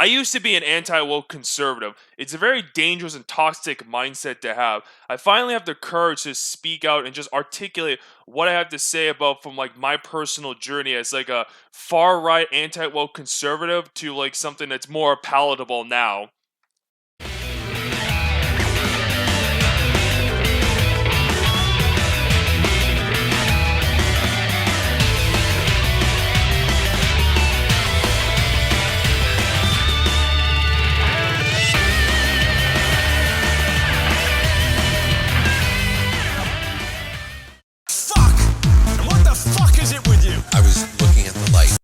I used to be an anti-woke conservative. It's a very dangerous and toxic mindset to have. I finally have the courage to speak out and just articulate what I have to say about from like my personal journey as like a far right anti-woke conservative to like something that's more palatable now. Fuck! And what the fuck is it with you? I was looking at the light.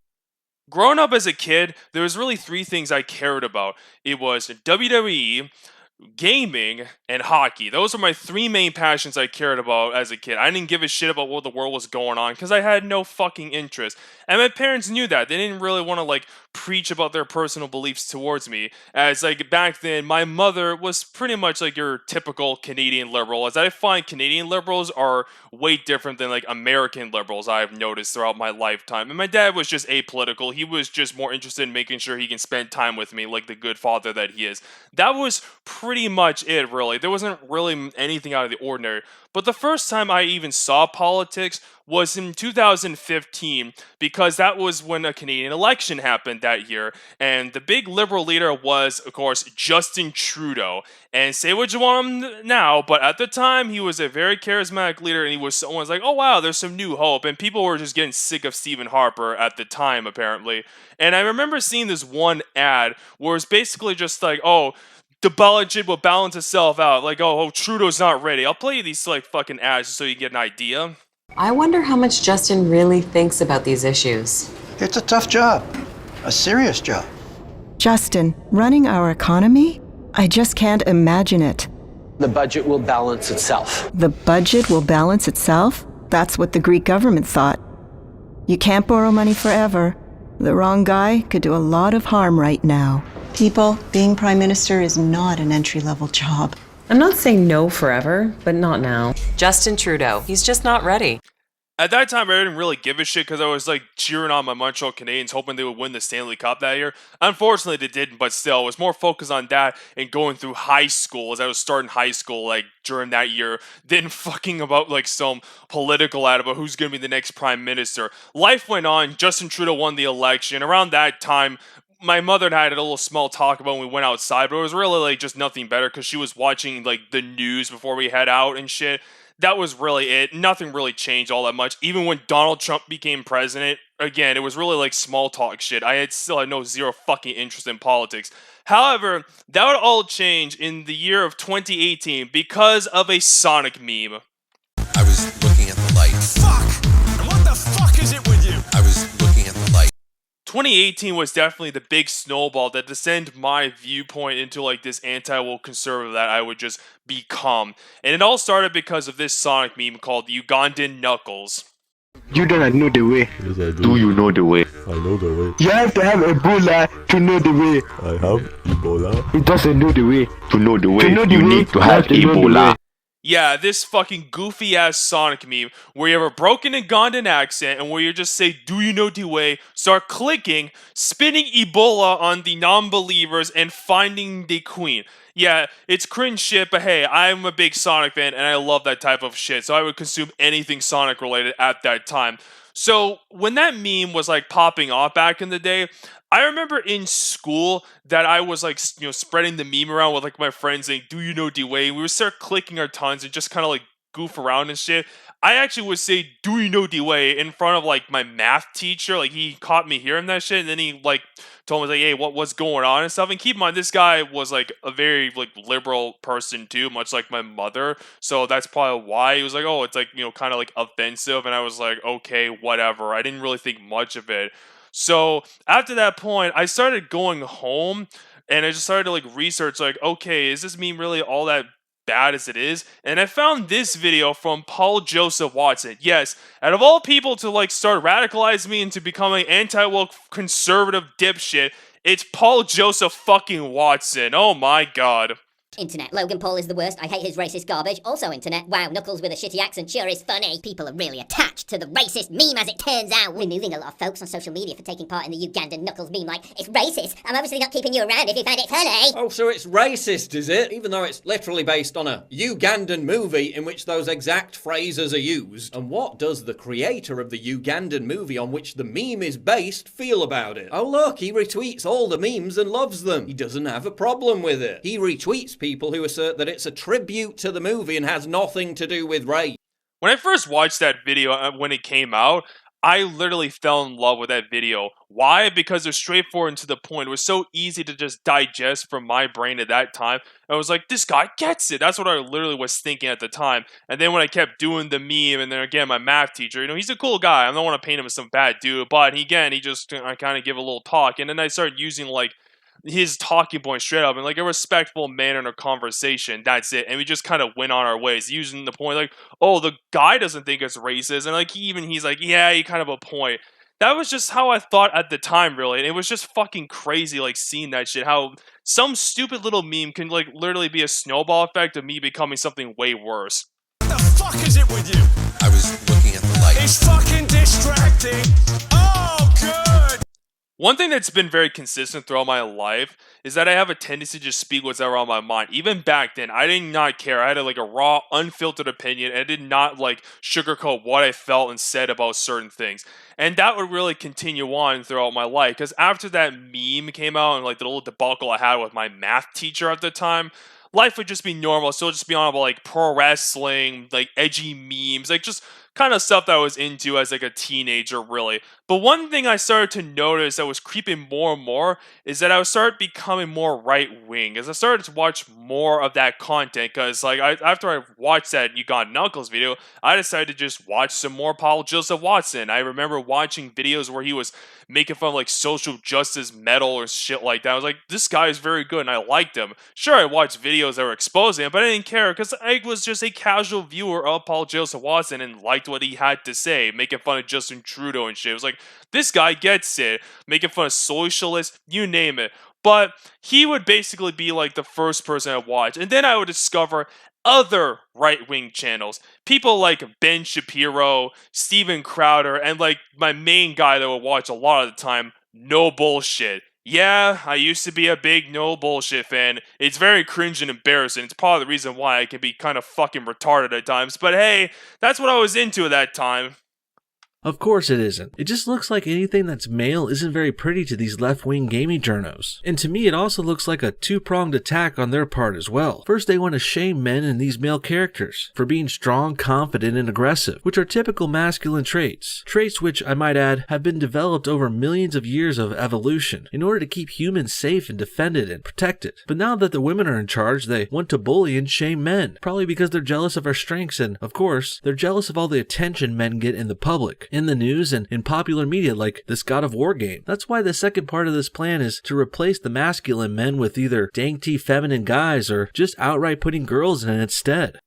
Growing up as a kid, there was really three things I cared about. It was WWE, gaming, and hockey. Those are my three main passions I cared about as a kid. I didn't give a shit about what the world was going on because I had no fucking interest. And my parents knew that. They didn't really want to like preach about their personal beliefs towards me. As like back then, my mother was pretty much like your typical Canadian liberal. As I find Canadian liberals are way different than like American liberals I've noticed throughout my lifetime. And my dad was just apolitical. He was just more interested in making sure he can spend time with me like the good father that he is. That was pretty much it, really. There wasn't really anything out of the ordinary. But the first time I even saw politics was in 2015 because that was when a Canadian election happened that year. And the big liberal leader was, of course, Justin Trudeau. And say what you want him now, but at the time he was a very charismatic leader and he was someone's like, oh wow, there's some new hope. And people were just getting sick of Stephen Harper at the time, apparently. And I remember seeing this one ad where it's basically just like, oh, the budget will balance itself out. Like, oh, Trudeau's not ready. I'll play you these like fucking ads just so you get an idea. I wonder how much Justin really thinks about these issues. It's a tough job, a serious job. Justin, running our economy? I just can't imagine it. The budget will balance itself. The budget will balance itself? That's what the Greek government thought. You can't borrow money forever. The wrong guy could do a lot of harm right now. People, being prime minister is not an entry-level job. I'm not saying no forever, but not now. Justin Trudeau, he's just not ready. At that time, I didn't really give a shit because I was like cheering on my Montreal Canadiens, hoping they would win the Stanley Cup that year. Unfortunately, they didn't, but still, I was more focused on that and going through high school as I was starting high school like during that year than fucking about like some political ad about who's going to be the next prime minister. Life went on. Justin Trudeau won the election. Around that time, my mother and I had a little small talk about when we went outside, but it was really like just nothing better because she was watching like the news before we head out and shit. That was really it. Nothing really changed all that much. Even when Donald Trump became president, again, it was really like small talk shit. Still had no zero fucking interest in politics. However, that would all change in the year of 2018 because of a Sonic meme. I was looking at the light. Fuck! And what the fuck is it with you? I was looking at the light. 2018 was definitely the big snowball that descended my viewpoint into like this anti-woke conservative that I would just become. And it all started because of this Sonic meme called the Ugandan Knuckles. You don't know the way. Yes, I Do you know the way? I know the way. You have to have Ebola to know the way. I have Ebola. It doesn't know the way. To know the way, To know the you way, need to you have have to know the Ebola. way. Yeah, this fucking goofy ass Sonic meme where you have a broken Ugandan accent and where you just say, do you know the way, start clicking, spinning Ebola on the non-believers and finding the queen. Yeah, it's cringe shit, but hey, I'm a big Sonic fan and I love that type of shit, so I would consume anything Sonic related at that time. So when that meme was like popping off back in the day, I remember in school that I was like, spreading the meme around with like my friends saying, do you know D-Way? We would start clicking our tongues and just kind of like goof around and shit. I actually would say, do you know D-Way in front of like my math teacher. Like he caught me hearing that shit and then he like told me like, hey, what's going on and stuff. And keep in mind, this guy was like a very like liberal person too, much like my mother. So that's probably why he was like, oh, it's like, kind of like offensive. And I was like, okay, whatever. I didn't really think much of it. So after that point, I started going home and I just started to like research like, okay, is this meme really all that bad as it is? And I found this video from Paul Joseph Watson. Yes, out of all people to like start radicalizing me into becoming anti-woke conservative dipshit, it's Paul Joseph fucking Watson. Oh my god. Internet. Logan Paul is the worst. I hate his racist garbage. Also internet. Wow, Knuckles with a shitty accent sure is funny. People are really attached to the racist meme as it turns out. Removing a lot of folks on social media for taking part in the Ugandan Knuckles meme like, it's racist. I'm obviously not keeping you around if you find it funny. Oh, so it's racist, is it? Even though it's literally based on a Ugandan movie in which those exact phrases are used. And what does the creator of the Ugandan movie on which the meme is based feel about it? Oh look, he retweets all the memes and loves them. He doesn't have a problem with it. He retweets people who assert that it's a tribute to the movie and has nothing to do with race. When I first watched that video when it came out, I literally fell in love with that video. Why? Because it was straightforward and to the point. It was so easy to just digest from my brain at that time. I was like, this guy gets it. That's what I literally was thinking at the time. And then when I kept doing the meme, and then again, my math teacher, he's a cool guy. I don't want to paint him as some bad dude, but I kind of give a little talk. And then I started using like his talking point straight up in like a respectful manner in a conversation. That's it. And we just kind of went on our ways, using the point like, oh, the guy doesn't think it's racist, and like he's like, yeah, you kind of a point. That was just how I thought at the time, really. And it was just fucking crazy, like seeing that shit. How some stupid little meme can like literally be a snowball effect of me becoming something way worse. What the fuck is it with you? I was looking at the light. It's fucking distracting. Oh, good. One thing that's been very consistent throughout my life is that I have a tendency to just speak what's ever on my mind. Even back then, I did not care. I had a raw, unfiltered opinion, and I did not like sugarcoat what I felt and said about certain things. And that would really continue on throughout my life, because after that meme came out and like the little debacle I had with my math teacher at the time, life would just be normal. So just be on about like pro wrestling, like edgy memes, like just kind of stuff that I was into as like a teenager, really. But one thing I started to notice that was creeping more and more is that I started becoming more right-wing as I started to watch more of that content. Because like after I watched that You Got Knuckles video, I decided to just watch some more Paul Joseph Watson. I remember watching videos where he was making fun of like social justice metal or shit like that. I was like, this guy is very good and I liked him. Sure, I watched videos that were exposing him, but I didn't care because I was just a casual viewer of Paul Joseph Watson and liked what he had to say, making fun of Justin Trudeau and shit. It was like, this guy gets it, making fun of socialists, you name it. But he would basically be like the first person I watched, and then I would discover other right-wing channels. People like Ben Shapiro, Steven Crowder, and like my main guy that I would watch a lot of the time, No Bullshit. Yeah, I used to be a big No Bullshit fan. It's very cringe and embarrassing. It's part of the reason why I can be kind of fucking retarded at times. But hey, that's what I was into at that time. Of course it isn't. It just looks like anything that's male isn't very pretty to these left-wing gaming journos. And to me it also looks like a two-pronged attack on their part as well. First, they want to shame men and these male characters for being strong, confident, and aggressive, which are typical masculine traits. Traits which, I might add, have been developed over millions of years of evolution in order to keep humans safe and defended and protected. But now that the women are in charge, they want to bully and shame men, probably because they're jealous of our strengths and, of course, they're jealous of all the attention men get in the public, in the news, and in popular media like this God of War game. That's why the second part of this plan is to replace the masculine men with either dainty feminine guys or just outright putting girls in it instead.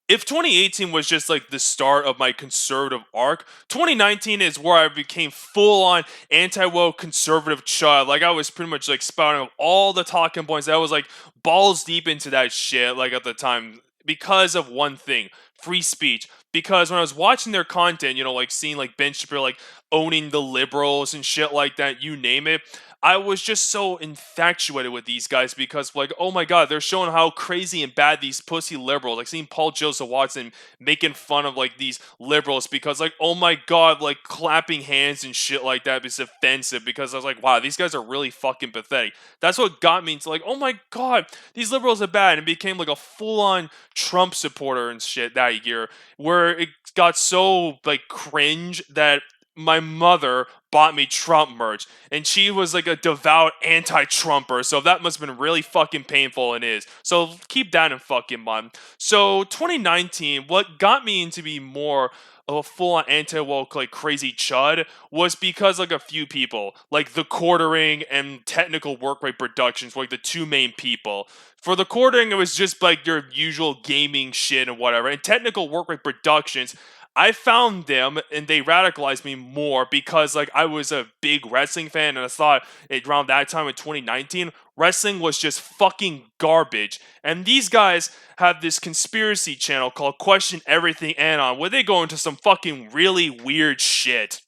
If 2018 was just like the start of my conservative arc, 2019 is where I became full-on anti-woke conservative chud. Like I was pretty much like spouting all the talking points. I was like balls deep into that shit like at the time because of one thing, free speech. Because when I was watching their content, like seeing like Ben Shapiro like owning the liberals and shit like that, you name it, I was just so infatuated with these guys because like, oh my god, they're showing how crazy and bad these pussy liberals, like seeing Paul Joseph Watson making fun of like these liberals because like, oh my god, like clapping hands and shit like that is offensive because I was like, wow, these guys are really fucking pathetic. That's what got me into like, oh my god, these liberals are bad, and became like a full-on Trump supporter and shit that year, where it got so like cringe that my mother bought me Trump merch, and she was like a devout anti-Trumper, so that must have been really fucking painful and is. So keep that in fucking mind. So 2019, what got me into be more of a full-on anti-woke like crazy chud was because like a few people, like The Quartering and Technical Work Rate Productions, were like the two main people. For The Quartering, it was just like your usual gaming shit and whatever, and Technical Work Rate Productions, I found them and they radicalized me more because like I was a big wrestling fan, and I thought around that time in 2019, Wrestling was just fucking garbage. And these guys have this conspiracy channel called Question Everything Anon, where they go into some fucking really weird shit.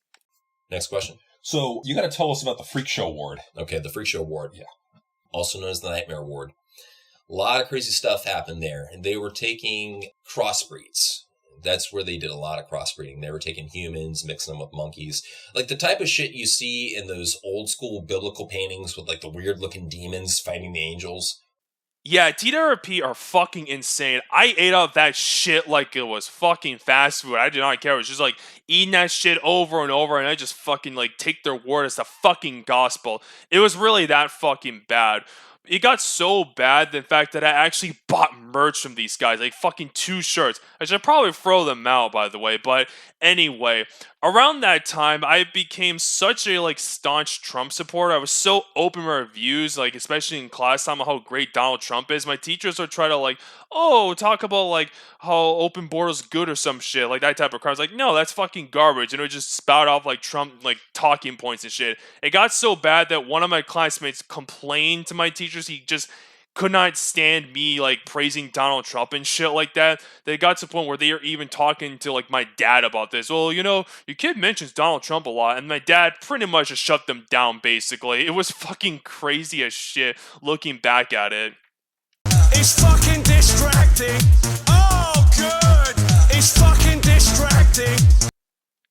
Next question. So, you gotta tell us about the Freak Show Ward. Okay, the Freak Show Ward. Yeah. Also known as the Nightmare Ward. A lot of crazy stuff happened there. And they were taking crossbreeds. That's where they did a lot of crossbreeding. They were taking humans, mixing them with monkeys. Like the type of shit you see in those old school biblical paintings with like the weird looking demons fighting the angels. Yeah, TWRP are fucking insane. I ate up that shit like it was fucking fast food. I did not care. It was just like eating that shit over and over, and I just fucking like take their word as the fucking gospel. It was really that fucking bad. It got so bad, in fact, that I actually bought merch from these guys, like fucking 2 shirts. I should probably throw them out, by the way, but anyway, around that time, I became such a like staunch Trump supporter. I was so open with my views, like especially in class time, how great Donald Trump is. My teachers would try to like, oh, talk about like how open borders good or some shit, like that type of crap. I was like, no, that's fucking garbage. And it would just spout off like Trump like talking points and shit. It got so bad that one of my classmates complained to my teachers. He just could not stand me like praising Donald Trump and shit like that. They got to the point where they were even talking to like my dad about this. Well, you know, your kid mentions Donald Trump a lot, and my dad pretty much just shut them down basically. It was fucking crazy as shit looking back at it. It's fucking distracting. Oh, good. It's fucking distracting.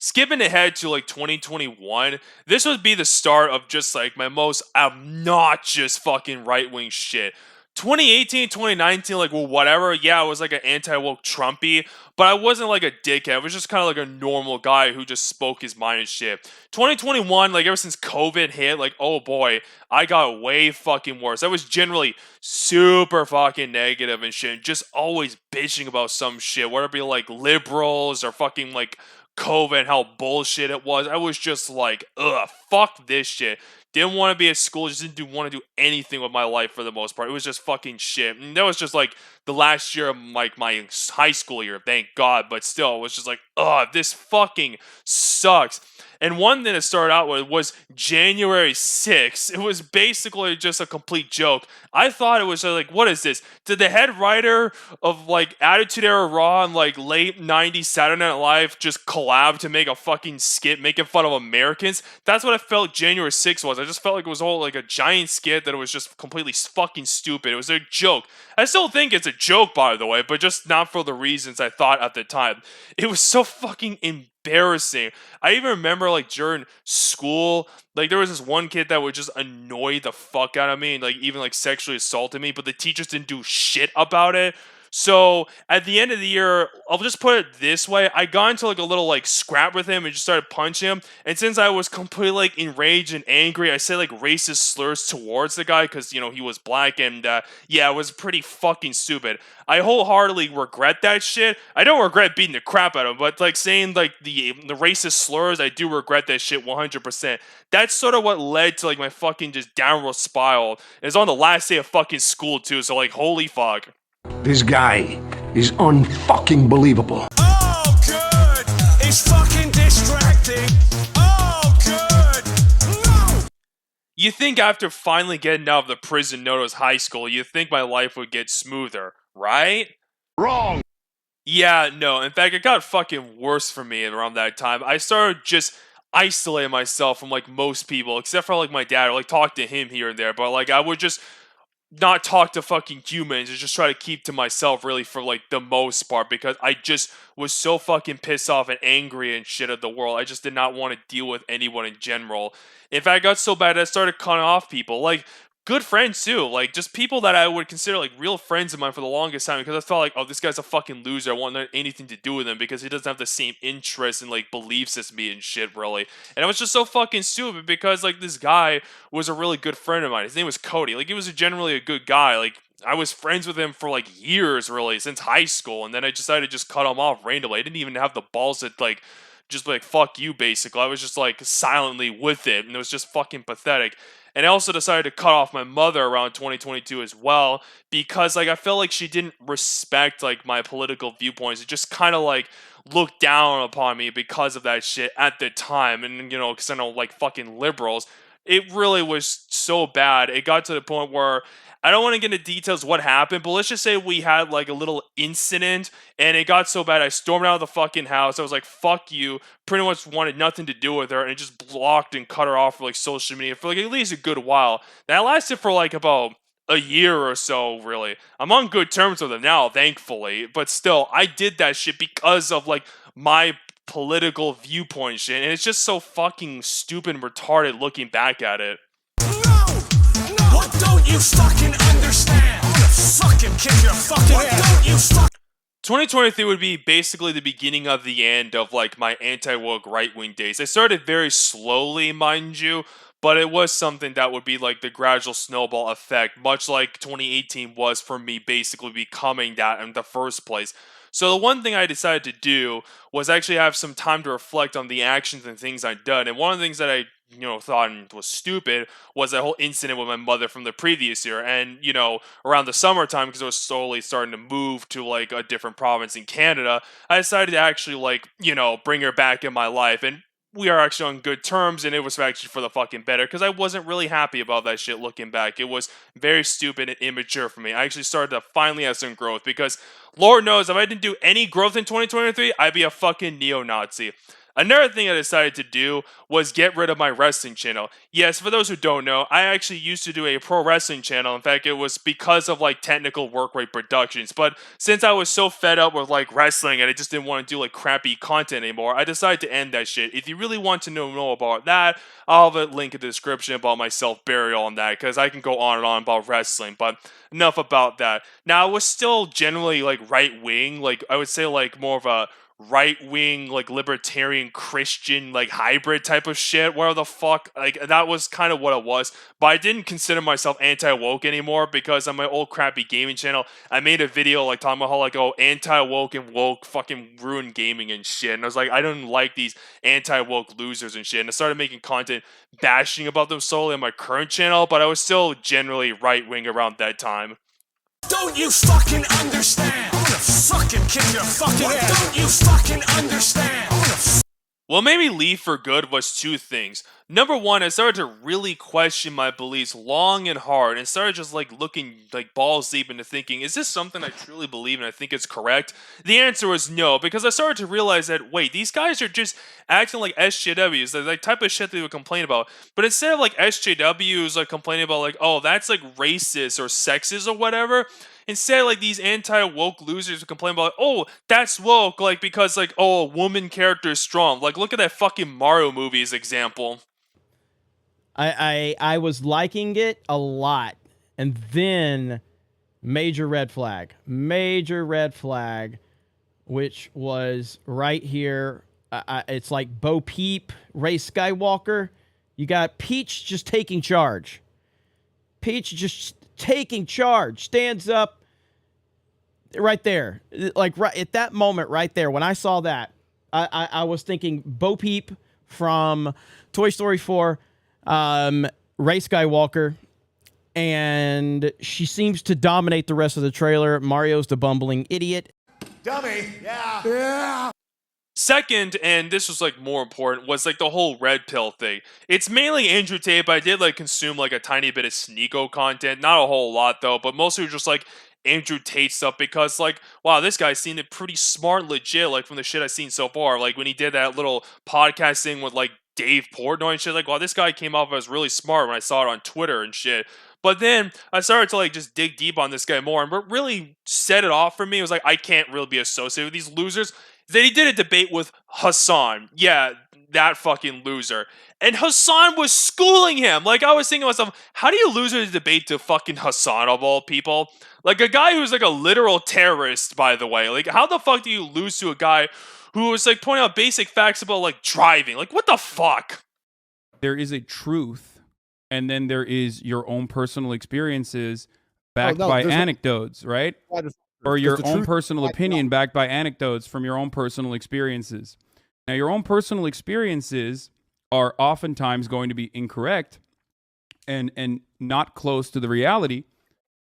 Skipping ahead to like 2021, this would be the start of just like my most obnoxious fucking right-wing shit. 2018, 2019, like, well, whatever. Yeah, I was like an anti-woke Trumpy, but I wasn't like a dickhead. I was just kind of like a normal guy who just spoke his mind and shit. 2021, like, ever since COVID hit, like, oh boy, I got way fucking worse. I was generally super fucking negative and shit, just always bitching about some shit, whether it be like liberals or fucking like COVID and how bullshit it was. I was just like, ugh, fuck this shit. Didn't want to be at school, just didn't want to do anything with my life for the most part. It was just fucking shit. And that was just like the last year of like my high school year, thank God. But still, it was just like, ugh, this fucking sucks. And one thing that started out with was January 6th. It was basically just a complete joke. I thought it was like, what is this? Did the head writer of like Attitude Era Raw and like late 90s Saturday Night Live just collab to make a fucking skit making fun of Americans? That's what I felt January 6th was. I just felt like it was all like a giant skit that it was just completely fucking stupid. It was a joke. I still think it's a joke, by the way, but just not for the reasons I thought at the time. It was so fucking embarrassing. I even remember like during school, like there was this one kid that would just annoy the fuck out of me and like even like sexually assaulted me, but the teachers didn't do shit about it. So at the end of the year, I'll just put it this way, I got into like a little like scrap with him and just started punching him. And since I was completely like enraged and angry, I said like racist slurs towards the guy because, you know, he was black. And yeah, it was pretty fucking stupid. I wholeheartedly regret that shit. I don't regret beating the crap out of him, but like saying like the racist slurs, I do regret that shit 100%. That's sort of what led to like my fucking just downward spiral. It's on the last day of fucking school too, so like holy fuck. This guy is unfucking believable. Oh, good. It's fucking distracting. Oh, good. No. You think after finally getting out of the prison known as high school, you think my life would get smoother, right? Wrong. Yeah, no. In fact, it got fucking worse for me around that time. I started just isolating myself from like most people, except for like my dad, or like talk to him here and there. But like I would just not talk to fucking humans and just try to keep to myself really for like the most part because I just was so fucking pissed off and angry and shit at the world. I just did not want to deal with anyone in general. In fact, I got so bad I started cutting off people. Like good friends too, like just people that I would consider like real friends of mine for the longest time because I felt like, oh, this guy's a fucking loser. I want anything to do with him because he doesn't have the same interests and like beliefs as me and shit, really. And it was just so fucking stupid because like this guy was a really good friend of mine. His name was Cody. Like he was generally a good guy. Like I was friends with him for like years, really, since high school, and then I decided to just cut him off randomly. I didn't even have the balls to like just like fuck you, basically. I was just like silently with it, and it was just fucking pathetic. And I also decided to cut off my mother around 2022 as well because like I felt like she didn't respect like my political viewpoints. It just kind of like looked down upon me because of that shit at the time. And you know, because I know like fucking liberals it really was so bad. It got to the point where I don't want to get into details what happened, but let's just say we had like a little incident and it got so bad I stormed out of the fucking house. I was like, fuck you. Pretty much wanted nothing to do with her and just blocked and cut her off for like social media for like at least a good while. That lasted for like about a year or so, really. I'm on good terms with her now, thankfully, but still, I did that shit because of like my political viewpoint shit, and it's just so fucking stupid and retarded looking back at it. What don't you fucking understand? I'm gonna fucking kick your fucking ass. What don't you fucking 2023 would be basically the beginning of the end of like my anti-woke right-wing days. I started very slowly, mind you, but it was something that would be like the gradual snowball effect, much like 2018 was for me basically becoming that in the first place. So the one thing I decided to do was actually have some time to reflect on the actions and things I'd done. And one of the things that I thought was stupid was that whole incident with my mother from the previous year. And, around the summertime, because I was slowly starting to move to like a different province in Canada, I decided to actually bring her back in my life. And we are actually on good terms, and it was actually for the fucking better, because I wasn't really happy about that shit looking back. It was very stupid and immature for me. I actually started to finally have some growth, because Lord knows, if I didn't do any growth in 2023, I'd be a fucking neo-Nazi. Another thing I decided to do was get rid of my wrestling channel. Yes, for those who don't know, I actually used to do a pro wrestling channel. In fact, it was because of like technical work rate productions. But since I was so fed up with like wrestling and I just didn't want to do like crappy content anymore, I decided to end that shit. If you really want to know about that, I'll have a link in the description about my self-burial on that, because I can go on and on about wrestling. But enough about that. Now, I was still generally like right-wing. Like, I would say like more of a right-wing, like libertarian Christian, like hybrid type of shit, whatever the fuck, like that was kind of what it was. But I didn't consider myself anti-woke anymore, because on my old crappy gaming channel, I made a video like talking about how like, oh, anti-woke and woke fucking ruin gaming and shit, and I was like, I don't like these anti-woke losers and shit, and I started making content bashing about them solely on my current channel, but I was still generally right-wing around that time. don't you fucking understand? I'm gonna fucking kick your fucking ass. What don't you fucking understand? I'm gonna What made me leave for good was two things. Number one, I started to really question my beliefs long and hard, and started just like looking like balls deep into thinking, is this something I truly believe and I think it's correct? The answer was no, because I started to realize that, wait, these guys are just acting like SJWs, the like, type of shit they would complain about. But instead of like SJWs like complaining about like, oh, that's like racist or sexist or whatever, instead, like, these anti-woke losers complain about, oh, that's woke, like, because, like, oh, a woman character is strong. Like, look at that fucking Mario movie as example. I was liking it a lot. And then, major red flag, which was right here. It's like Bo Peep, Ray Skywalker. You got Peach just taking charge. Peach just taking charge, stands up right there, like right at that moment right there. When I saw that, I was thinking Bo Peep from Toy Story 4, Ray Skywalker, and she seems to dominate the rest of the trailer. Mario's the bumbling idiot. dummy. Yeah. Second, and this was like more important, was like the whole red pill thing. It's mainly Andrew Tate, but I did like consume like a tiny bit of Sneeko content, not a whole lot though, but mostly just like Andrew Tate stuff, because like, wow, this guy seemed pretty smart, legit, like from the shit I've seen so far. Like when he did that little podcast thing with like Dave Portnoy and shit, like, wow, this guy came off as really smart when I saw it on Twitter and shit. But then I started to like just dig deep on this guy more, and what really set it off for me was like, I can't really be associated with these losers. Then he did a debate with Hassan. Yeah, that fucking loser. And Hassan was schooling him. Like, I was thinking to myself, how do you lose a debate to fucking Hassan of all people? Like, a guy who's like a literal terrorist, by the way. Like, how the fuck do you lose to a guy who was like pointing out basic facts about like driving? Like, what the fuck? There is a truth, and then there is your own personal experiences backed by anecdotes, right? Or your own personal opinion backed by anecdotes from your own personal experiences. Now, your own personal experiences are oftentimes going to be incorrect and not close to the reality.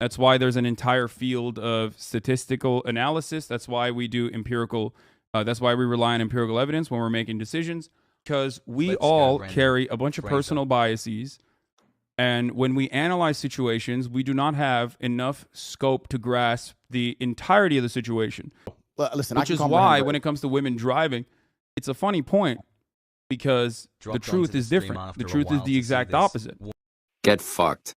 That's why there's an entire field of statistical analysis. That's why we do empirical. That's why we rely on empirical evidence when we're making decisions, because we all carry a bunch of personal biases And when we analyze situations, we do not have enough scope to grasp the entirety of the situation. Listen, which is why when it comes to women driving, it's a funny point because the truth is different. The truth is the exact opposite. Get fucked.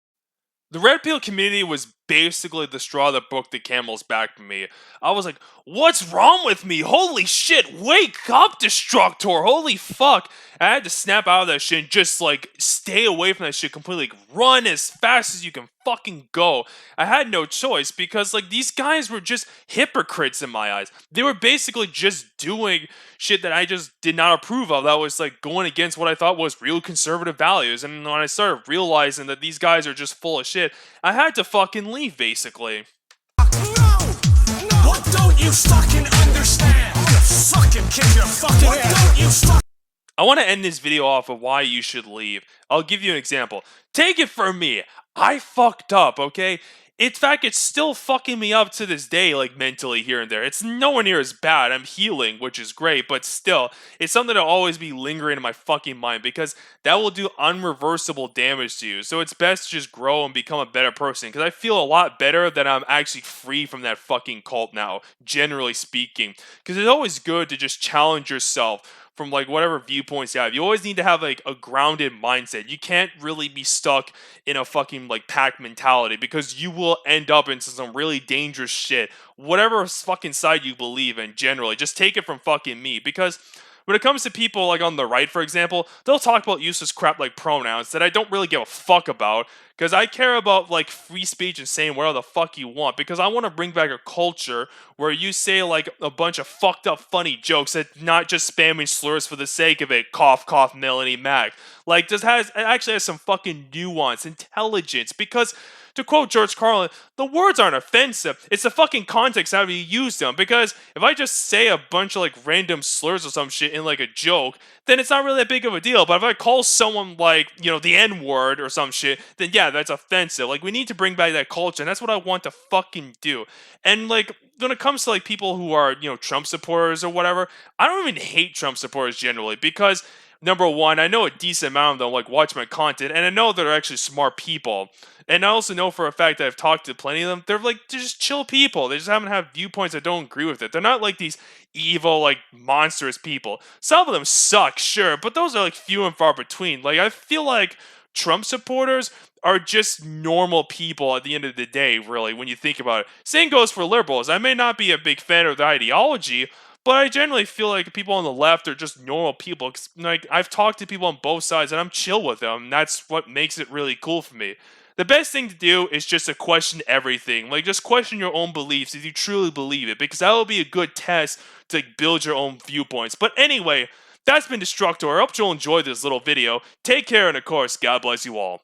The red pill community was basically the straw that broke the camel's back for me. I was like, what's wrong with me? Holy shit, wake up, Destructor! Holy fuck! I had to snap out of that shit and just, like, stay away from that shit completely. Like, run as fast as you can fucking go. I had no choice because, like, these guys were just hypocrites in my eyes. They were basically just doing shit that I just did not approve of. That was, like, going against what I thought was real conservative values. And when I started realizing that these guys are just full of shit, I had to fucking leave, basically. What don't you fucking understand? I'm gonna fucking kick your fucking ass. What don't you fucking... I want to end this video off of why you should leave. I'll give you an example. Take it from me. I fucked up, okay? In fact, it's still fucking me up to this day, like, mentally here and there. It's nowhere near as bad. I'm healing, which is great, but still, it's something that'll always be lingering in my fucking mind because that will do unreversible damage to you. So it's best to just grow and become a better person because I feel a lot better that I'm actually free from that fucking cult now, generally speaking. Because it's always good to just challenge yourself from, like, whatever viewpoints you have. You always need to have, like, a grounded mindset. You can't really be stuck in a fucking, like, pack mentality because you will end up into some really dangerous shit. Whatever fucking side you believe in, generally, just take it from fucking me because when it comes to people, like, on the right, for example, they'll talk about useless crap like pronouns that I don't really give a fuck about because I care about, like, free speech and saying whatever the fuck you want because I want to bring back a culture where you say, like, a bunch of fucked up funny jokes that not just spamming slurs for the sake of it, cough, cough, Melanie Mac. Like, it actually has some fucking nuance, intelligence, because to quote George Carlin, the words aren't offensive. It's the fucking context how you use them. Because if I just say a bunch of, like, random slurs or some shit in, like, a joke, then it's not really that big of a deal. But if I call someone, like, you know, the N-word or some shit, then yeah, that's offensive. Like, we need to bring back that culture, and that's what I want to fucking do. And, like, when it comes to, like, people who are, you know, Trump supporters or whatever, I don't even hate Trump supporters generally because, number one, I know a decent amount of them, like, watch my content, and I know they're actually smart people. And I also know for a fact that I've talked to plenty of them. They're just chill people. They just happen to have viewpoints that don't agree with it. They're not like these evil, like, monstrous people. Some of them suck, sure, but those are, like, few and far between. Like, I feel like Trump supporters are just normal people at the end of the day, really, when you think about it. Same goes for liberals. I may not be a big fan of the ideology, but I generally feel like people on the left are just normal people. Like, I've talked to people on both sides, and I'm chill with them. And that's what makes it really cool for me. The best thing to do is just to question everything. Like, just question your own beliefs if you truly believe it, because that will be a good test to build your own viewpoints. But anyway, that's been Destructor. I hope you'll enjoy this little video. Take care, and of course, God bless you all.